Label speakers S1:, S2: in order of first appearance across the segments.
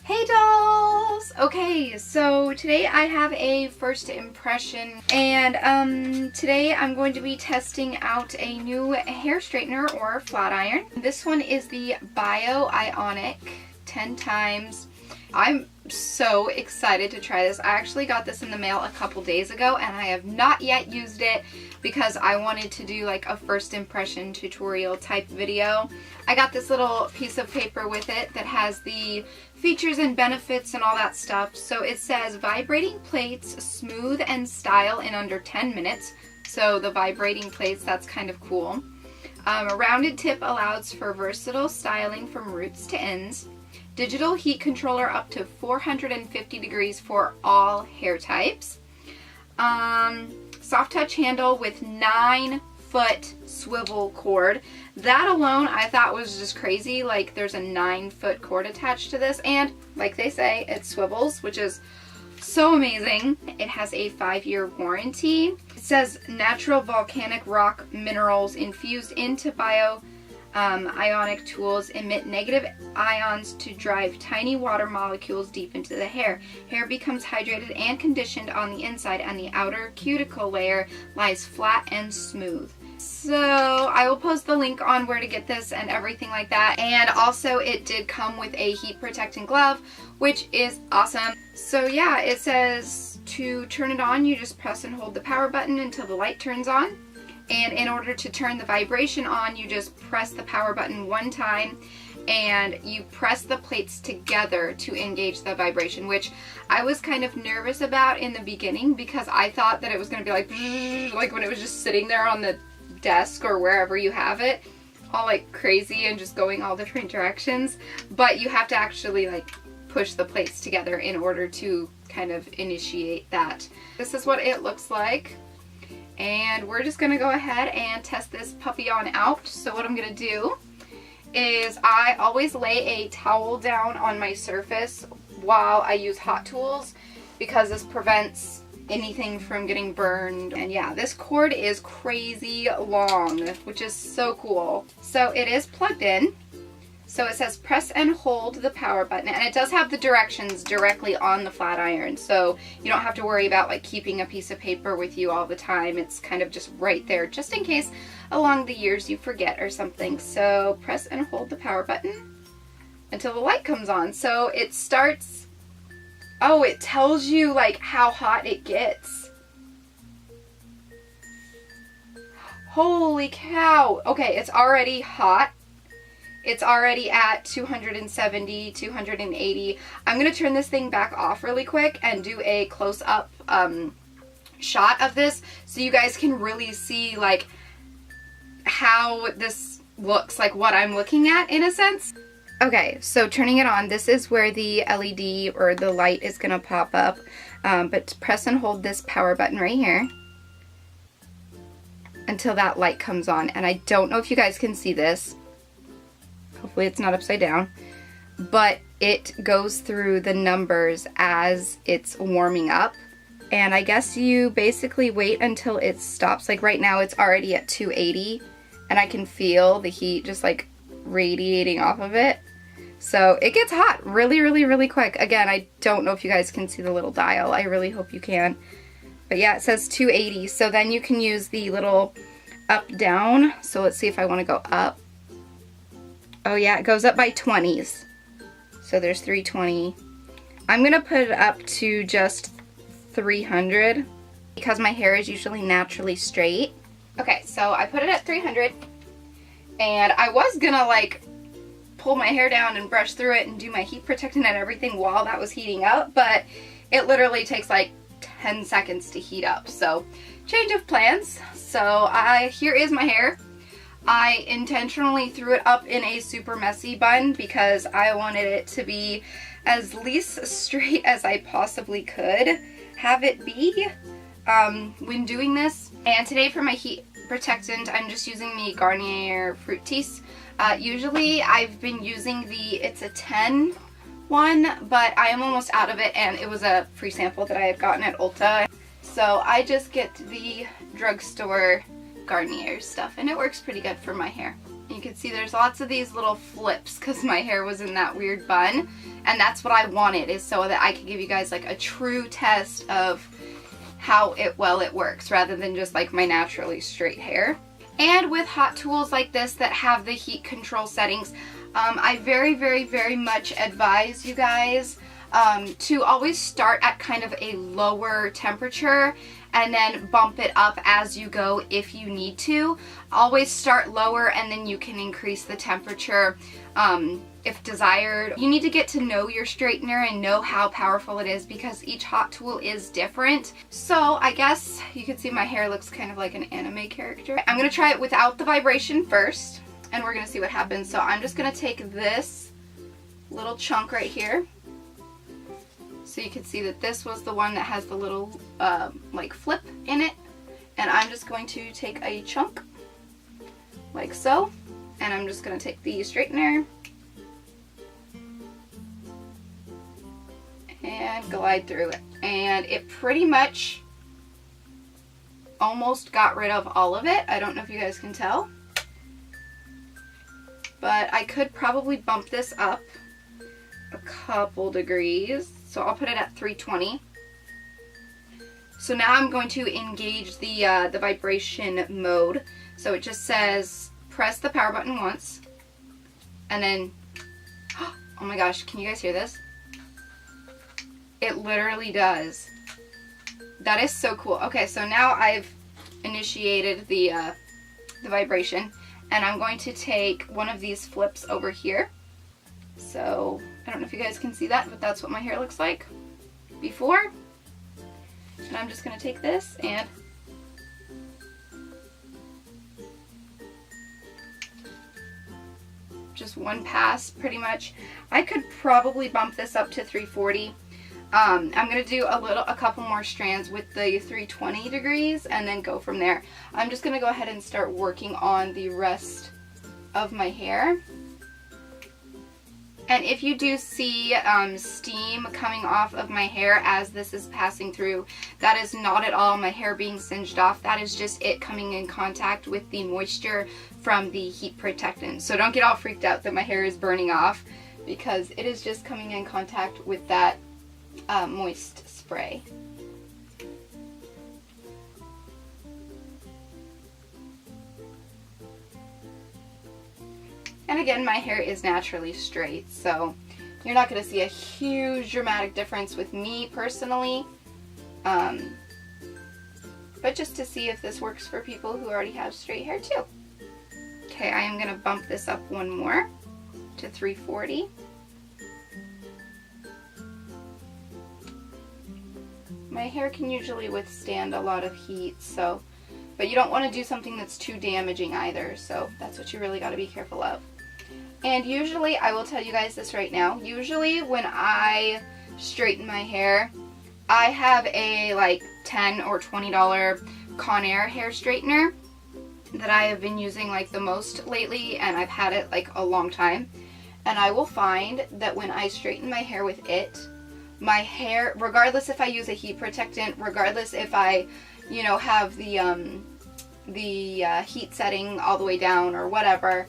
S1: Hey dolls! Okay, so today I have a first impression, and today I'm going to be testing out a new hair straightener or flat iron. This one is the Bio-Ionic 10 times. I'm so excited to try this. I actually got this in the mail a couple days ago and I have not yet used it because I wanted to do like a first impression tutorial type video. I got this little piece of paper with it that has the features and benefits and all that stuff. So it says vibrating plates, smooth and style in under 10 minutes. So the vibrating plates, that's kind of cool. A rounded tip allows for versatile styling from roots to ends. Digital heat controller up to 450 degrees for all hair types. Soft touch handle with 9-foot swivel cord. That alone I thought was just crazy. Like there's a 9-foot cord attached to this, and like they say, it swivels, which is so amazing. It has a 5-year warranty. It says natural volcanic rock minerals infused into ionic tools emit negative ions to drive tiny water molecules deep into the hair. Hair becomes hydrated and conditioned on the inside, and the outer cuticle layer lies flat and smooth. So I will post the link on where to get this and everything like that. And also it did come with a heat protecting glove, which is awesome. So yeah, it says to turn it on, you just press and hold the power button until the light turns on. And in order to turn the vibration on, you just press the power button one time and you press the plates together to engage the vibration, which I was kind of nervous about in the beginning because I thought that it was going to be like when it was just sitting there on the desk or wherever you have it, all like crazy and just going all different directions. But you have to actually like push the plates together in order to kind of initiate that. This is what it looks like. And we're just going to go ahead and test this puppy on out. So what I'm going to do is I always lay a towel down on my surface while I use hot tools because this prevents anything from getting burned. And yeah, this cord is crazy long, which is so cool. So it is plugged in. So it says press and hold the power button, and it does have the directions directly on the flat iron, so you don't have to worry about like keeping a piece of paper with you all the time. It's kind of just right there just in case along the years you forget or something. So press and hold the power button until the light comes on. So it starts, oh, it tells you like how hot it gets. Holy cow. Okay, it's already hot. It's already at 270, 280. I'm going to turn this thing back off really quick and do a close-up shot of this so you guys can really see like how this looks, like what I'm looking at in a sense. Okay, so turning it on, this is where the LED or the light is going to pop up. But press and hold this power button right here until that light comes on. And I don't know if you guys can see this. Hopefully it's not upside down, but it goes through the numbers as it's warming up. And I guess you basically wait until it stops. Like right now it's already at 280 and I can feel the heat just like radiating off of it. So it gets hot really, really, really quick. Again, I don't know if you guys can see the little dial. I really hope you can. But yeah, it says 280. So then you can use the little up down. So let's see if I want to go up. Oh yeah, it goes up by 20s. So there's 320. I'm going to put it up to just 300 because my hair is usually naturally straight. Okay, so I put it at 300 and I was going to like pull my hair down and brush through it and do my heat protectant and everything while that was heating up, but it literally takes like 10 seconds to heat up. So change of plans. So here is my hair. I intentionally threw it up in a super messy bun because I wanted it to be as least straight as I possibly could have it be when doing this. And today for my heat protectant, I'm just using the Garnier Fructis. Usually I've been using it's a 10 one, but I am almost out of it and it was a free sample that I had gotten at Ulta. So I just get the drugstore Garnier stuff, and it works pretty good for my hair. You can see there's lots of these little flips because my hair was in that weird bun, And that's what I wanted, is so that I could give you guys like a true test of how well it works, rather than just like my naturally straight hair. And with hot tools like this that have the heat control settings, I very much advise you guys to always start at kind of a lower temperature and then bump it up as you go if you need to. Always start lower and then you can increase the temperature if desired. You need to get to know your straightener and know how powerful it is, because each hot tool is different. So I guess you can see my hair looks kind of like an anime character. I'm going to try it without the vibration first, and we're going to see what happens. So I'm just going to take this little chunk right here. So you can see that this was the one that has the little like flip in it. And I'm just going to take a chunk like so. And I'm just going to take the straightener and glide through it. And it pretty much almost got rid of all of it. I don't know if you guys can tell, but I could probably bump this up a couple degrees. So I'll put it at 320. So now I'm going to engage the vibration mode. So it just says press the power button once, and then, oh my gosh, can you guys hear this? It literally does. That is so cool. Okay, so now I've initiated the vibration, and I'm going to take one of these flips over here. So I don't know if you guys can see that, but that's what my hair looks like before. And I'm just going to take this and just one pass pretty much. I could probably bump this up to 340. I'm going to do a couple more strands with the 320 degrees and then go from there. I'm just going to go ahead and start working on the rest of my hair. And if you do see steam coming off of my hair as this is passing through, that is not at all my hair being singed off. That is just it coming in contact with the moisture from the heat protectant. So don't get all freaked out that my hair is burning off, because it is just coming in contact with that moist spray. And again, my hair is naturally straight, so you're not going to see a huge dramatic difference with me personally. But just to see if this works for people who already have straight hair too. Okay, I am going to bump this up one more to 340. My hair can usually withstand a lot of heat, so, but you don't want to do something that's too damaging either, so that's what you really got to be careful of. And usually, I will tell you guys this right now, usually when I straighten my hair, I have a like $10 or $20 Conair hair straightener that I have been using like the most lately, and I've had it like a long time. And I will find that when I straighten my hair with it, my hair, regardless if I use a heat protectant, regardless if I, you know, have the heat setting all the way down or whatever,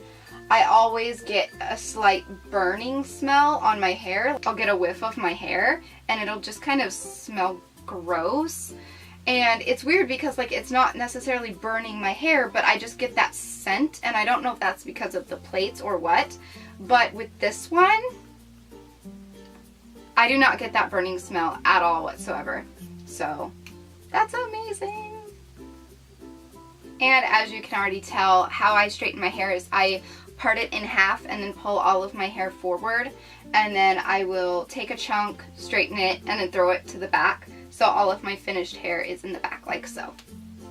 S1: I always get a slight burning smell on my hair. I'll get a whiff of my hair and it'll just kind of smell gross. And it's weird because like it's not necessarily burning my hair, but I just get that scent, and I don't know if that's because of the plates or what. But with this one, I do not get that burning smell at all whatsoever. So that's amazing. And as you can already tell, how I straighten my hair is I part it in half and then pull all of my hair forward, and then I will take a chunk, straighten it, and then throw it to the back, so all of my finished hair is in the back like so.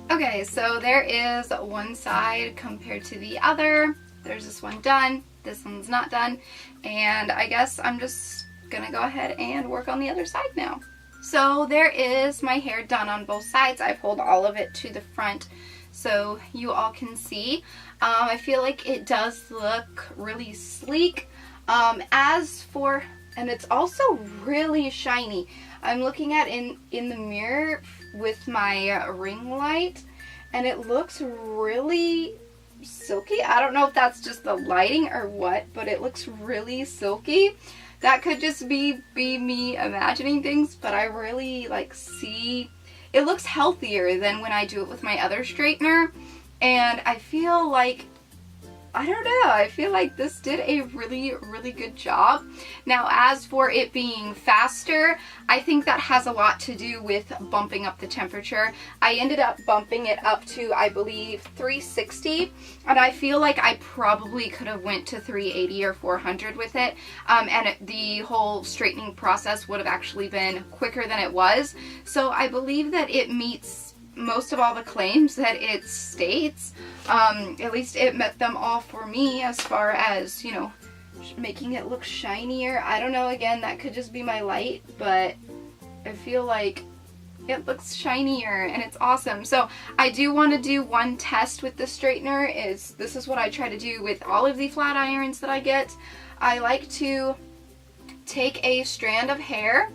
S1: Okay, so there is one side compared to the other. There's this one done, this one's not done, and I guess I'm just gonna go ahead and work on the other side now. So there is my hair done on both sides. I pulled all of it to the front so you all can see. I feel like it does look really sleek. As for, and it's also really shiny. I'm looking at in the mirror with my ring light, and it looks really silky. I don't know if that's just the lighting or what, but it looks really silky. That could just be me imagining things, but I really like see it looks healthier than when I do it with my other straightener, and I feel like, I don't know, I feel like this did a really, really good job. Now, as for it being faster, I think that has a lot to do with bumping up the temperature. I ended up bumping it up to, I believe, 360, and I feel like I probably could have went to 380 or 400 with it, and the whole straightening process would have actually been quicker than it was. So I believe that it meets most of all the claims that it states. At least it met them all for me as far as, you know, making it look shinier. I don't know, again, that could just be my light, but I feel like it looks shinier and it's awesome. So I do want to do one test with the straightener. This is what I try to do with all of the flat irons that I get. I like to take a strand of hair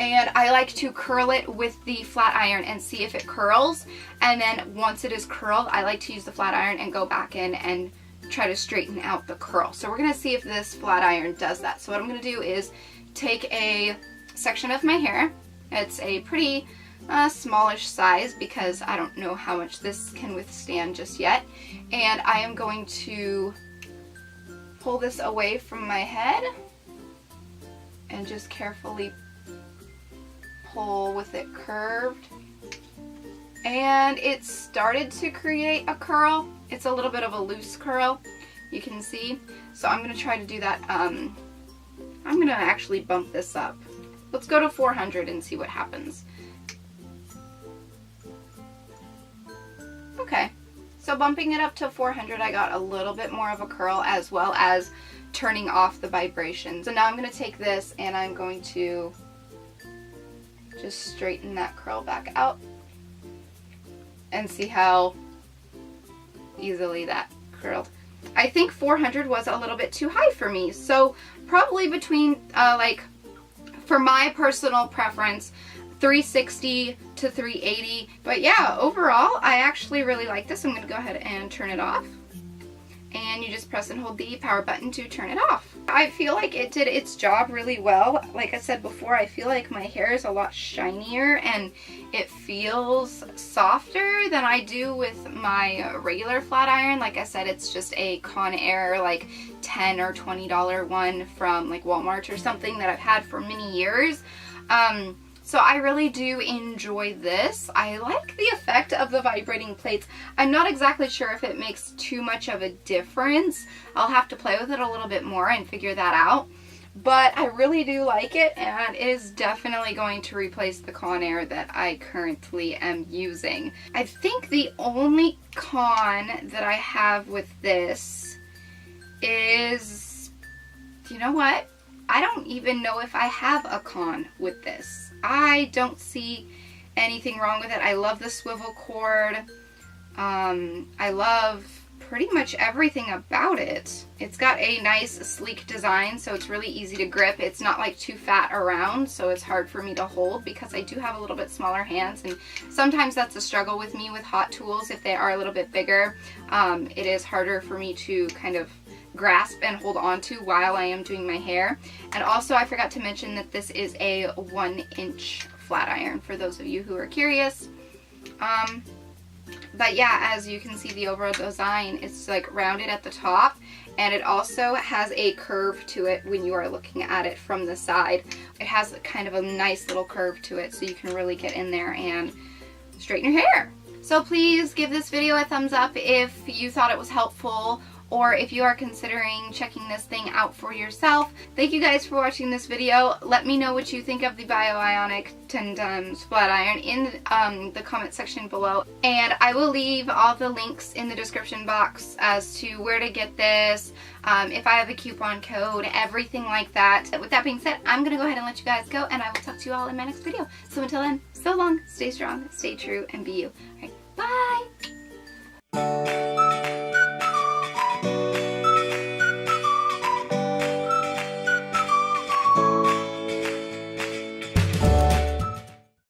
S1: and I like to curl it with the flat iron and see if it curls. And then once it is curled, I like to use the flat iron and go back in and try to straighten out the curl. So we're going to see if this flat iron does that. So what I'm going to do is take a section of my hair. It's a pretty smallish size because I don't know how much this can withstand just yet. And I am going to pull this away from my head and just carefully pull with it curved, and it started to create a curl. It's a little bit of a loose curl, you can see. So I'm going to try to do that. I'm going to actually bump this up. Let's go to 400 and see what happens. Okay, so bumping it up to 400, I got a little bit more of a curl as well as turning off the vibrations. So now I'm going to take this and I'm going to just straighten that curl back out and see how easily that curled. I think 400 was a little bit too high for me, so probably between like, for my personal preference, 360 to 380. But yeah, overall I actually really like this. I'm going to go ahead and turn it off, and you just press and hold the power button to turn it off. I feel like it did its job really well. Like I said before, I feel like my hair is a lot shinier and it feels softer than I do with my regular flat iron. Like I said, it's just a Conair like $10 or $20 one from like Walmart or something that I've had for many years. So I really do enjoy this. I like the effect of the vibrating plates. I'm not exactly sure if it makes too much of a difference. I'll have to play with it a little bit more and figure that out. But I really do like it, and it is definitely going to replace the Conair that I currently am using. I think the only con that I have with this is, you know what? I don't even know if I have a con with this. I don't see anything wrong with it. I love the swivel cord. I love pretty much everything about it. It's got a nice sleek design, so it's really easy to grip. It's not like too fat around, so it's hard for me to hold because I do have a little bit smaller hands, and sometimes that's a struggle with me with hot tools. If they are a little bit bigger, it is harder for me to kind of grasp and hold on to while I am doing my hair. And also, I forgot to mention that this is a 1-inch flat iron for those of you who are curious. But yeah, as you can see, the overall design is like rounded at the top, and it also has a curve to it when you are looking at it from the side. It has kind of a nice little curve to it, so you can really get in there and straighten your hair. So please give this video a thumbs up if you thought it was helpful, or if you are considering checking this thing out for yourself. Thank you guys for watching this video. Let me know what you think of the Bioionic 10 flat iron in the comment section below. And I will leave all the links in the description box as to where to get this, if I have a coupon code, everything like that. With that being said, I'm going to go ahead and let you guys go, and I will talk to you all in my next video. So until then, so long, stay strong, stay true, and be you. All right, bye!